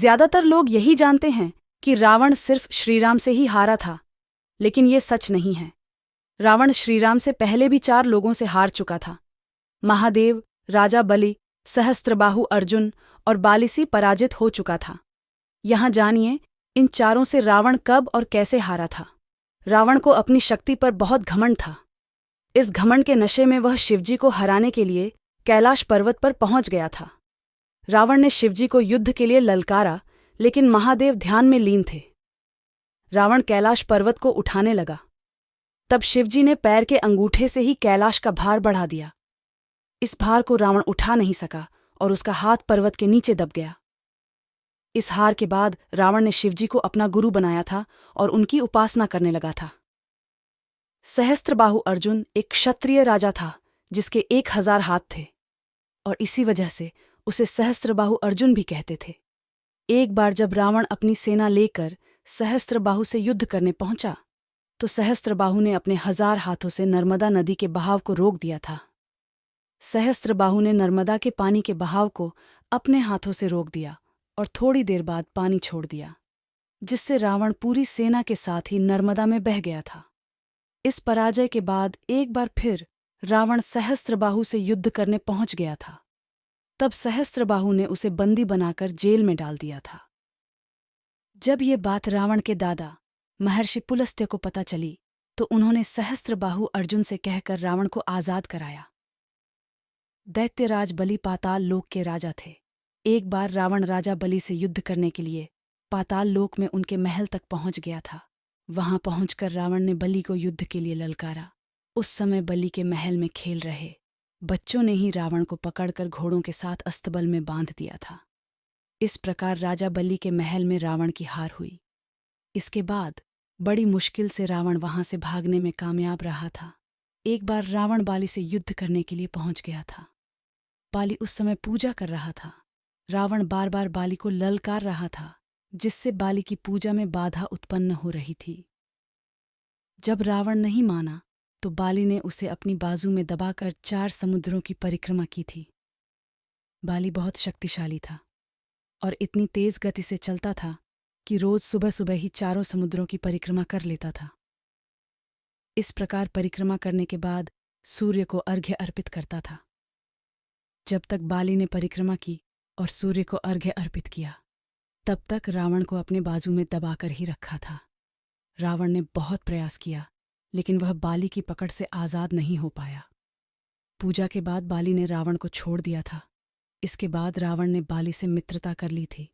ज्यादातर लोग यही जानते हैं कि रावण सिर्फ श्रीराम से ही हारा था, लेकिन ये सच नहीं है। रावण श्रीराम से पहले भी 4 लोगों से हार चुका था। महादेव, राजा बलि, सहस्त्रबाहु अर्जुन और बालिसी पराजित हो चुका था। यहां जानिए इन चारों से रावण कब और कैसे हारा था। रावण को अपनी शक्ति पर बहुत घमंड था। इस घमंड के नशे में वह शिवजी को हराने के लिए कैलाश पर्वत पर पहुंच गया था। रावण ने शिवजी को युद्ध के लिए ललकारा, लेकिन महादेव ध्यान में लीन थे। रावण कैलाश पर्वत को उठाने लगा। तब शिवजी ने पैर के अंगूठे से ही कैलाश का भार बढ़ा दिया। इस भार को रावण उठा नहीं सका और उसका हाथ पर्वत के नीचे दब गया। इस हार के बाद रावण ने शिवजी को अपना गुरु बनाया था और उनकी उपासना करने लगा था। सहस्त्रबाहु अर्जुन एक क्षत्रिय राजा था जिसके 1000 हाथ थे और इसी वजह से उसे सहस्त्रबाहु अर्जुन भी कहते थे। एक बार जब रावण अपनी सेना लेकर सहस्त्रबाहु से युद्ध करने पहुंचा तो सहस्त्रबाहु ने अपने 1000 हाथों से नर्मदा नदी के बहाव को रोक दिया था। सहस्त्रबाहु ने नर्मदा के पानी के बहाव को अपने हाथों से रोक दिया और थोड़ी देर बाद पानी छोड़ दिया, जिससे रावण पूरी सेना के साथ ही नर्मदा में बह गया था। इस पराजय के बाद एक बार फिर रावण सहस्त्रबाहु से युद्ध करने पहुंच गया था। तब सहस्त्रबाहु ने उसे बंदी बनाकर जेल में डाल दिया था। जब ये बात रावण के दादा महर्षि पुलस्त्य को पता चली तो उन्होंने सहस्त्रबाहु अर्जुन से कहकर रावण को आजाद कराया। दैत्यराज बलि पाताल लोक के राजा थे। एक बार रावण राजा बलि से युद्ध करने के लिए पाताल लोक में उनके महल तक पहुंच गया था। वहां पहुंचकर रावण ने बलि को युद्ध के लिए ललकारा। उस समय बलि के महल में खेल रहे बच्चों ने ही रावण को पकड़कर घोड़ों के साथ अस्तबल में बांध दिया था। इस प्रकार राजा बलि के महल में रावण की हार हुई। इसके बाद बड़ी मुश्किल से रावण वहां से भागने में कामयाब रहा था। एक बार रावण बाली से युद्ध करने के लिए पहुंच गया था। बाली उस समय पूजा कर रहा था। रावण बार बार बाली को ललकार रहा था, जिससे बाली की पूजा में बाधा उत्पन्न हो रही थी। जब रावण नहीं माना तो बाली ने उसे अपनी बाजू में दबाकर 4 समुद्रों की परिक्रमा की थी। बाली बहुत शक्तिशाली था और इतनी तेज गति से चलता था कि रोज सुबह सुबह ही 4 समुद्रों की परिक्रमा कर लेता था। इस प्रकार परिक्रमा करने के बाद सूर्य को अर्घ्य अर्पित करता था। जब तक बाली ने परिक्रमा की और सूर्य को अर्घ्य अर्पित किया, तब तक रावण को अपने बाजू में दबाकर ही रखा था। रावण ने बहुत प्रयास किया, लेकिन वह बाली की पकड़ से आजाद नहीं हो पाया। पूजा के बाद बाली ने रावण को छोड़ दिया था। इसके बाद रावण ने बाली से मित्रता कर ली थी।